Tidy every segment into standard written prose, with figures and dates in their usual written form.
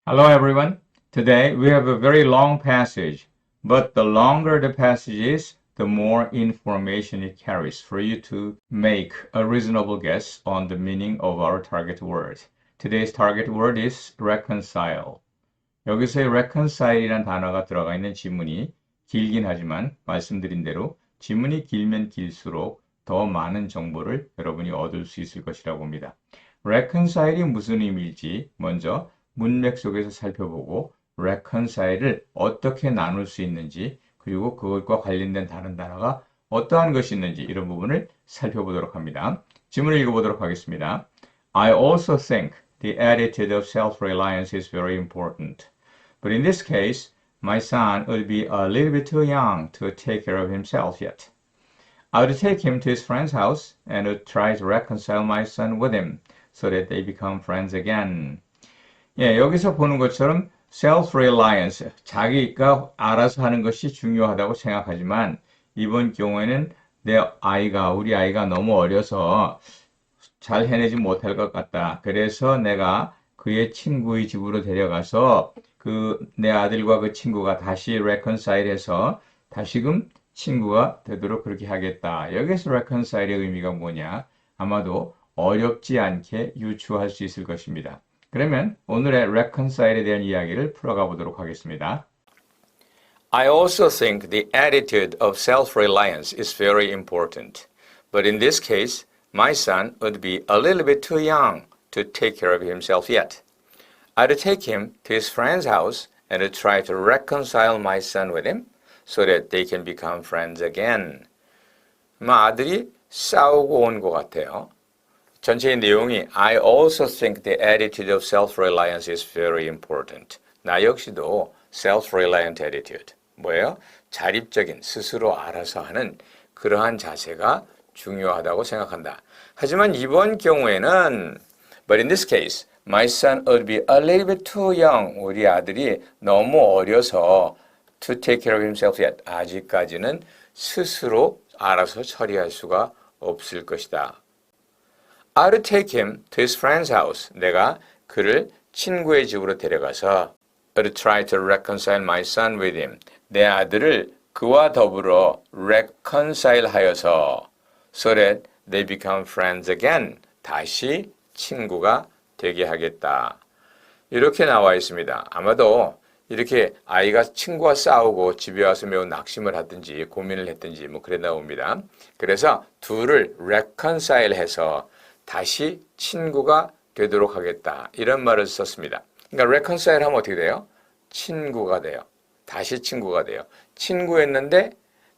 Hello, everyone. Today we have a very long passage, but the longer the passage is, the more information it carries for you to make a reasonable guess on the meaning of our target word. Today's target word is reconcile. 여기서의 reconcile이란 단어가 들어가 있는 지문이 길긴 하지만 말씀드린 대로 지문이 길면 길수록 더 많은 정보를 여러분이 얻을 수 있을 것이라고 봅니다. reconcile이 무슨 의미일지 먼저 문맥 속에서 살펴보고 reconcile을 어떻게 나눌 수 있는지 그리고 그것과 관련된 다른 단어가 어떠한 것이 있는지 이런 부분을 살펴보도록 합니다. 지문을 읽어보도록 하겠습니다. I also think the attitude of self-reliance is very important. But in this case, my son would be a little bit too young to take care of himself yet. I would take him to his friend's house and would try to reconcile my son with him so that they become friends again. 예, 여기서 보는 것처럼 self-reliance, 자기가 알아서 하는 것이 중요하다고 생각하지만 이번 경우에는 우리 아이가 너무 어려서 잘 해내지 못할 것 같다. 그래서 내가 그의 친구의 집으로 데려가서 내 아들과 그 친구가 다시 reconcile 해서 다시금 친구가 되도록 그렇게 하겠다. 여기서 reconcile의 의미가 뭐냐? 아마도 어렵지 않게 유추할 수 있을 것입니다. 그러면 오늘의 reconcile에 대한 이야기를 풀어가 보도록 하겠습니다. I also think the attitude of self-reliance is very important. But in this case, my son would be a little bit too young to take care of himself yet. I'd take him to his friend's house and try to reconcile my son with him so that they can become friends again. 아들이 싸우고 온 것 같아요. 전체의 내용이 I also think the attitude of self-reliance is very important. 나 역시도 self-reliant attitude. 뭐예요? 자립적인 스스로 알아서 하는 그러한 자세가 중요하다고 생각한다. 하지만 이번 경우에는 But in this case, my son would be a little bit too young. 우리 아들이 너무 어려서 to take care of himself yet. 아직까지는 스스로 알아서 처리할 수가 없을 것이다. I'd take him to his friend's house. 내가 그를 친구의 집으로 데려가서 I'd try to reconcile my son with him. 내 아들을 그와 더불어 reconcile 하여서 so that they become friends again. 다시 친구가 되게 하겠다. 이렇게 나와 있습니다. 아마도 이렇게 아이가 친구와 싸우고 집에 와서 매우 낙심을 하든지 고민을 했든지 그랬나 봅니다. 그래서 둘을 reconcile 해서 다시 친구가 되도록 하겠다. 이런 말을 썼습니다. 그러니까 reconcile 하면 어떻게 돼요? 친구가 돼요. 다시 친구가 돼요. 친구였는데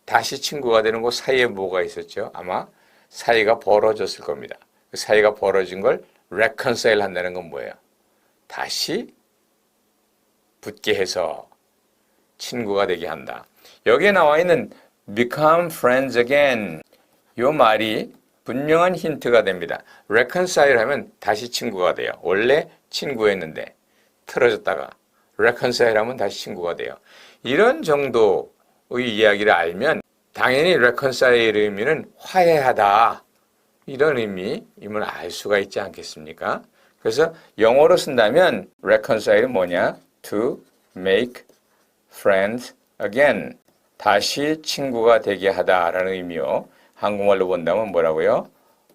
다시 친구가 되는 그 사이에 뭐가 있었죠? 아마 사이가 벌어졌을 겁니다. 그 사이가 벌어진 걸 reconcile 한다는 건 뭐예요? 다시 붙게 해서 친구가 되게 한다. 여기에 나와 있는 become friends again. 이 말이 분명한 힌트가 됩니다. reconcile 하면 다시 친구가 돼요. 원래 친구였는데 틀어졌다가 reconcile 하면 다시 친구가 돼요. 이런 정도의 이야기를 알면 당연히 reconcile의 의미는 화해하다. 이런 의미임을 알 수가 있지 않겠습니까? 그래서 영어로 쓴다면 reconcile은 뭐냐? To make friends again. 다시 친구가 되게 하다라는 의미요. 한국말로 본다면 뭐라고요?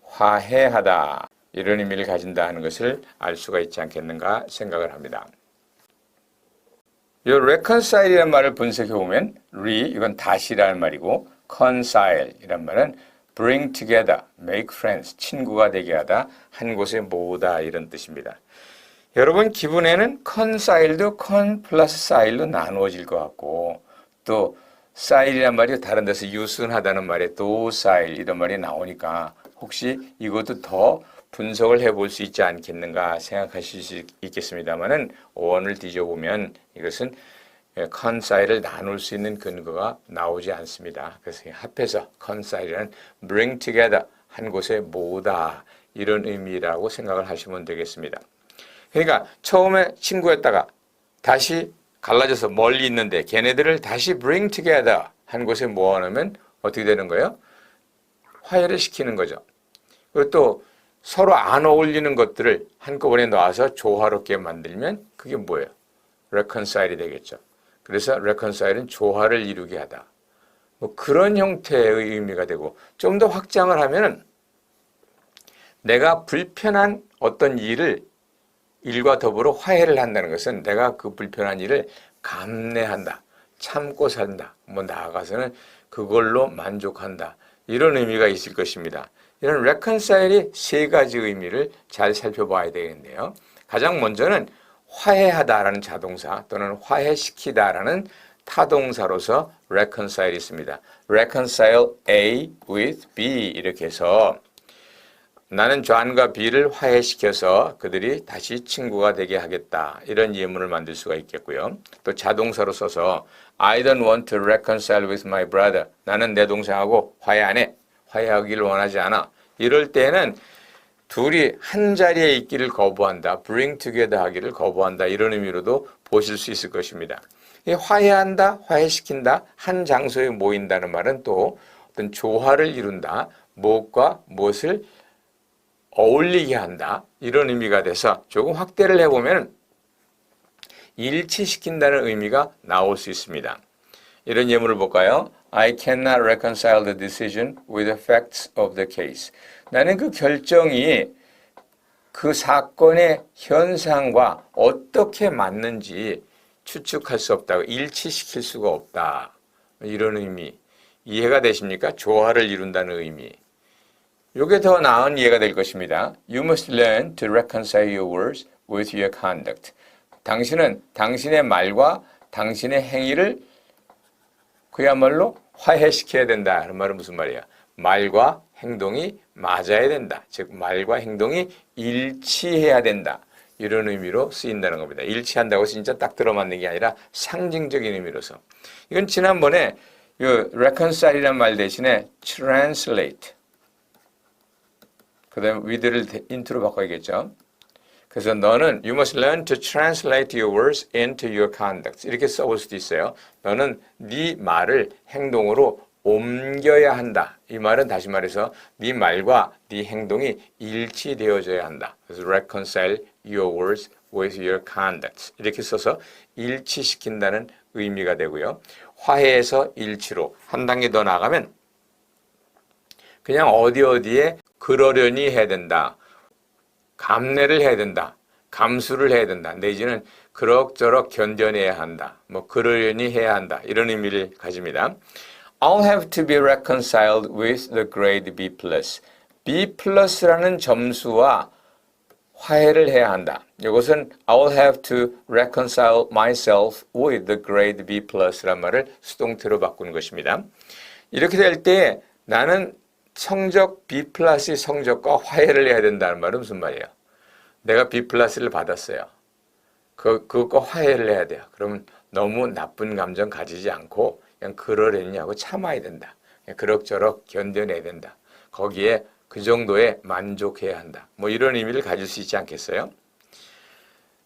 화해하다. 이런 의미를 가진다 하는 것을 알 수가 있지 않겠는가 생각을 합니다. 이 reconcile이라는 말을 분석해 보면 이건 다시라는 말이고 reconcile 이란 말은 bring together, make friends, 친구가 되게 하다, 한 곳에 모으다 이런 뜻입니다. 여러분 기분에는 reconcile도 con 플러스 sile로 나누어질 것 같고 또 sile이란 말이 다른 데서 유순하다는 말에 docile 이런 말이 나오니까 혹시 이것도 더 분석을 해볼 수 있지 않겠는가 생각하실 수 있겠습니다만은 어원을 뒤져보면 이것은 reconcile을 나눌 수 있는 근거가 나오지 않습니다. 그래서 합해서 reconcile이란 bring together, 한 곳에 모으다 이런 의미라고 생각을 하시면 되겠습니다. 그러니까 처음에 친구였다가 다시 갈라져서 멀리 있는데 걔네들을 다시 bring together, 한 곳에 모아놓으면 어떻게 되는 거예요? 화해를 시키는 거죠. 그리고 또 서로 안 어울리는 것들을 한꺼번에 놔서 조화롭게 만들면 그게 뭐예요? reconcile이 되겠죠. 그래서 reconcile은 조화를 이루게 하다. 뭐 그런 형태의 의미가 되고 좀 더 확장을 하면은 내가 불편한 어떤 일과 더불어 화해를 한다는 것은 내가 그 불편한 일을 감내한다, 참고 산다, 뭐 나아가서는 그걸로 만족한다. 이런 의미가 있을 것입니다. 이런 reconcile이 세 가지 의미를 잘 살펴봐야 되겠네요. 가장 먼저는 화해하다라는 자동사 또는 화해시키다라는 타동사로서 reconcile이 있습니다. reconcile A with B 이렇게 해서 나는 존과 B를 화해시켜서 그들이 다시 친구가 되게 하겠다. 이런 예문을 만들 수가 있겠고요. 또 자동사로 써서 I don't want to reconcile with my brother. 나는 내 동생하고 화해 안 해. 화해하기를 원하지 않아. 이럴 때는 둘이 한 자리에 있기를 거부한다. bring together 하기를 거부한다. 이런 의미로도 보실 수 있을 것입니다. 화해한다, 화해시킨다, 한 장소에 모인다는 말은 또 어떤 조화를 이룬다. 무엇과 무엇을 어울리게 한다. 이런 의미가 돼서 조금 확대를 해보면 일치시킨다는 의미가 나올 수 있습니다. 이런 예문을 볼까요? I cannot reconcile the decision with the facts of the case. 나는 그 결정이 그 사건의 현상과 어떻게 맞는지 추측할 수 없다고 일치시킬 수가 없다. 이런 의미. 이해가 되십니까? 조화를 이룬다는 의미. 이게 더 나은 이해가 될 것입니다. You must learn to reconcile your words with your conduct. 당신은 당신의 말과 당신의 행위를 그야말로 화해시켜야 된다. 그 말은 무슨 말이야? 말과 행동이 맞아야 된다. 즉 말과 행동이 일치해야 된다. 이런 의미로 쓰인다는 겁니다. 일치한다고 해서 진짜 딱 들어맞는 게 아니라 상징적인 의미로서. 이건 지난번에 이 reconcile이라는 말 대신에 translate 그 다음에 with를 into로 바꿔야겠죠. 그래서 너는 you must learn to translate your words into your conduct. 이렇게 써볼 수도 있어요. 너는 네 말을 행동으로 옮겨야 한다. 이 말은 다시 말해서 네 말과 네 행동이 일치되어져야 한다. 그래서 reconcile your words with your conduct. 이렇게 써서 일치시킨다는 의미가 되고요. 화해에서 일치로 한 단계 더 나가면 그냥 어디에 그러려니 해야 된다. 감내를 해야 된다. 감수를 해야 된다. 내지는 그럭저럭 견뎌내야 한다. 뭐 그러려니 해야 한다. 이런 의미를 가집니다. I'll have to be reconciled with the grade B+. B+라는 점수와 화해를 해야 한다. 이것은 I'll have to reconcile myself with the grade B+라는 말을 수동태로 바꾸는 것입니다. 이렇게 될 때 나는 성적 B+의 성적과 화해를 해야 된다는 말은 무슨 말이에요? 내가 B+를 받았어요. 그것과 화해를 해야 돼요. 그러면 너무 나쁜 감정 가지지 않고 그냥 그러려니 하고 참아야 된다. 그냥 그럭저럭 견뎌내야 된다. 거기에 그 정도에 만족해야 한다. 뭐 이런 의미를 가질 수 있지 않겠어요?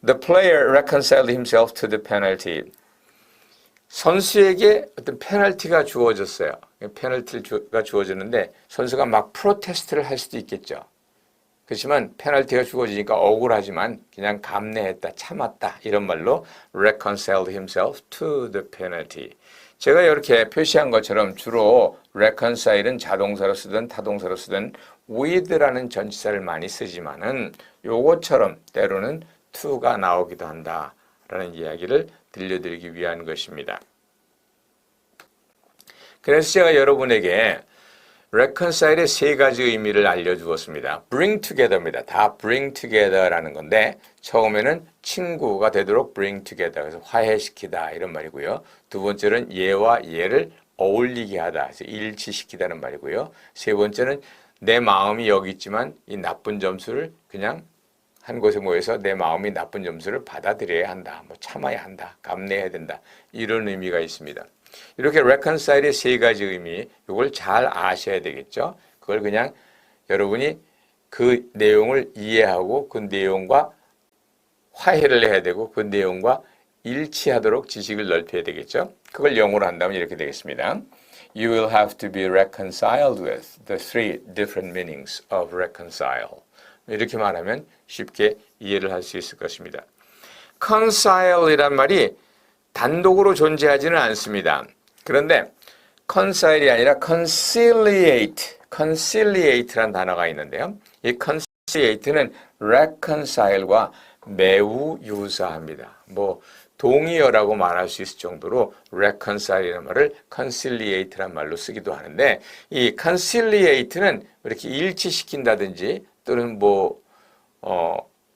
The player reconciled himself to the penalty. 선수에게 어떤 페널티가 주어졌어요. 페널티가 주어졌는데 선수가 막 프로테스트를 할 수도 있겠죠. 그렇지만 페널티가 주어지니까 억울하지만 그냥 감내했다, 참았다 이런 말로 reconciled himself to the penalty. 제가 이렇게 표시한 것처럼 주로 reconcile은 자동사로 쓰든 타동사로 쓰든 with라는 전치사를 많이 쓰지만은 요것처럼 때로는 to가 나오기도 한다라는 이야기를 들려드리기 위한 것입니다. 그래서 제가 여러분에게 reconcile의 세 가지 의미를 알려주었습니다. bring together입니다. 다 bring together라는 건데 처음에는 친구가 되도록 bring together, 그래서 화해시키다 이런 말이고요. 두 번째는 얘와 얘를 어울리게 하다, 그래서 일치시키다는 말이고요. 세 번째는 내 마음이 여기 있지만 이 나쁜 점수를 그냥 한 곳에 모여서 내 마음이 나쁜 점수를 받아들여야 한다. 뭐 참아야 한다. 감내해야 된다. 이런 의미가 있습니다. 이렇게 reconcile의 세 가지 의미, 이걸 잘 아셔야 되겠죠. 그걸 그냥 여러분이 그 내용을 이해하고 그 내용과 화해를 해야 되고 그 내용과 일치하도록 지식을 넓혀야 되겠죠. 그걸 영어로 한다면 이렇게 되겠습니다. You will have to be reconciled with the three different meanings of reconcile. 이렇게 말하면 쉽게 이해를 할 수 있을 것입니다. reconcile이란 말이 단독으로 존재하지는 않습니다. 그런데 reconcile이 아니라 conciliate란 단어가 있는데요. 이 conciliate는 reconcile과 매우 유사합니다. 뭐 동의어라고 말할 수 있을 정도로 reconcile이라는 말을 conciliate란 말로 쓰기도 하는데 이 conciliate는 이렇게 일치시킨다든지 또는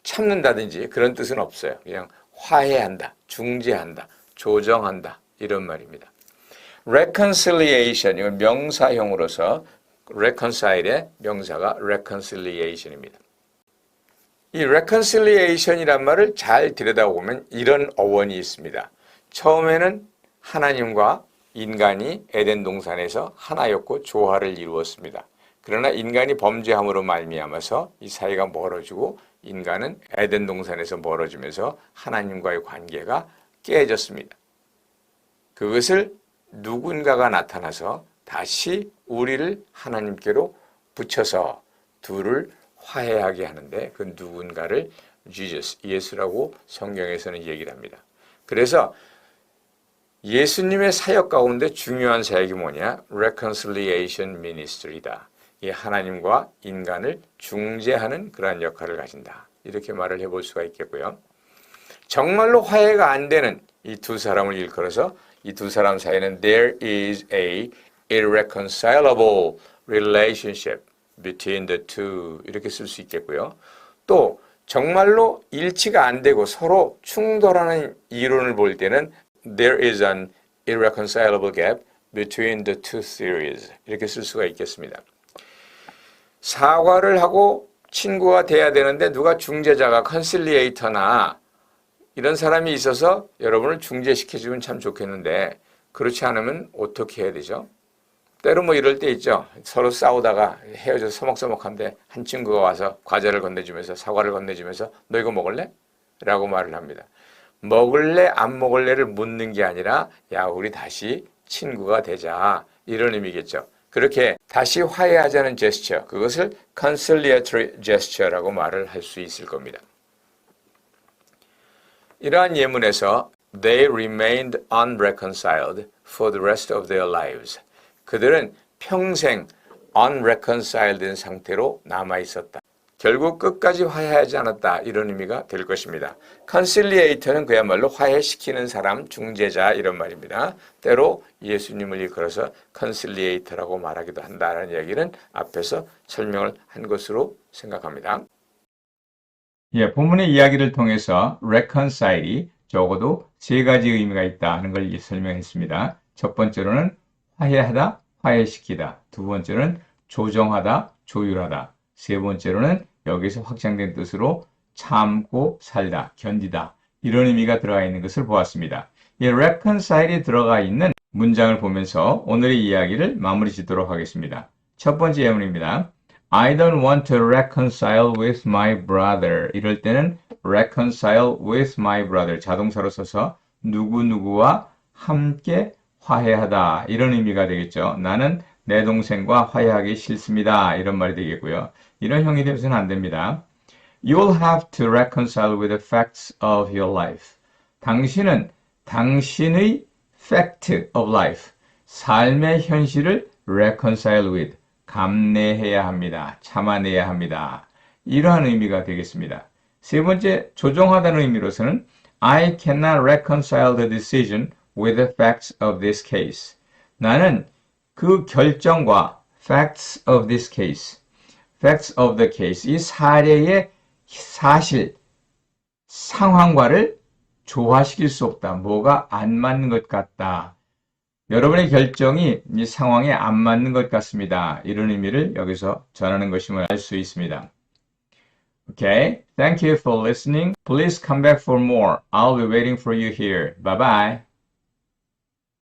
참는다든지 그런 뜻은 없어요. 그냥 화해한다, 중재한다, 조정한다 이런 말입니다. reconciliation 이건 명사형으로서 reconcile의 명사가 reconciliation입니다. 이 reconciliation이란 말을 잘 들여다보면 이런 어원이 있습니다. 처음에는 하나님과 인간이 에덴 동산에서 하나였고 조화를 이루었습니다. 그러나 인간이 범죄함으로 말미암아서 이 사이가 멀어지고 인간은 에덴 동산에서 멀어지면서 하나님과의 관계가 깨졌습니다. 그것을 누군가가 나타나서 다시 우리를 하나님께로 붙여서 둘을 화해하게 하는데 그 누군가를 Jesus, 예수라고 성경에서는 얘기를 합니다. 그래서 예수님의 사역 가운데 중요한 사역이 뭐냐? Reconciliation Ministry다. 이 하나님과 인간을 중재하는 그러한 역할을 가진다. 이렇게 말을 해볼 수가 있겠고요. 정말로 화해가 안 되는 이 두 사람을 일컬어서 이 두 사람 사이에는 There is a irreconcilable relationship between the two 이렇게 쓸 수 있겠고요. 또 정말로 일치가 안 되고 서로 충돌하는 이론을 볼 때는 There is an irreconcilable gap between the two theories 이렇게 쓸 수가 있겠습니다. 사과를 하고 친구가 돼야 되는데 누가 중재자가 컨실리에이터나 이런 사람이 있어서 여러분을 중재시켜주면 참 좋겠는데 그렇지 않으면 어떻게 해야 되죠? 때로 뭐 이럴 때 있죠. 서로 싸우다가 헤어져서 서먹서먹한데 한 친구가 와서 과자를 건네주면서 사과를 건네주면서 너 이거 먹을래? 라고 말을 합니다. 먹을래 안 먹을래를 묻는 게 아니라 야 우리 다시 친구가 되자 이런 의미겠죠. 그렇게 다시 화해하자는 제스처 그것을 conciliatory gesture라고 말을 할 수 있을 겁니다. 이러한 예문에서 They remained unreconciled for the rest of their lives. 그들은 평생 unreconciled 된 상태로 남아있었다. 결국 끝까지 화해하지 않았다. 이런 의미가 될 것입니다. conciliator는 그야말로 화해시키는 사람, 중재자 이런 말입니다. 때로 예수님을 일컬어서 conciliator라고 말하기도 한다는 이야기는 앞에서 설명을 한 것으로 생각합니다. 예, 본문의 이야기를 통해서 reconcile이 적어도 세 가지 의미가 있다는 걸 설명했습니다. 첫 번째로는 화해하다, 화해시키다. 두 번째로는 조정하다, 조율하다. 세 번째로는 여기서 확장된 뜻으로 참고 살다, 견디다. 이런 의미가 들어가 있는 것을 보았습니다. 이 reconcile이 들어가 있는 문장을 보면서 오늘의 이야기를 마무리 짓도록 하겠습니다. 첫 번째 예문입니다. I don't want to reconcile with my brother. 이럴 때는 reconcile with my brother. 자동사로 써서 누구누구와 함께 화해하다. 이런 의미가 되겠죠. 나는 내 동생과 화해하기 싫습니다. 이런 말이 되겠고요. 이런 형이 되어서는 안 됩니다. You'll have to reconcile with the facts of your life. 당신은 당신의 fact of life, 삶의 현실을 reconcile with, 감내해야 합니다. 참아내야 합니다. 이러한 의미가 되겠습니다. 세 번째, 조정하다는 의미로서는 I cannot reconcile the decision with the facts of this case. 나는 그 결정과 facts of this case, facts of the case, 이 사례의 사실, 상황과를 조화시킬 수 없다. 뭐가 안 맞는 것 같다. 여러분의 결정이 이 상황에 안 맞는 것 같습니다. 이런 의미를 여기서 전하는 것임을 알 수 있습니다. Okay, thank you for listening. Please come back for more. I'll be waiting for you here. Bye-bye.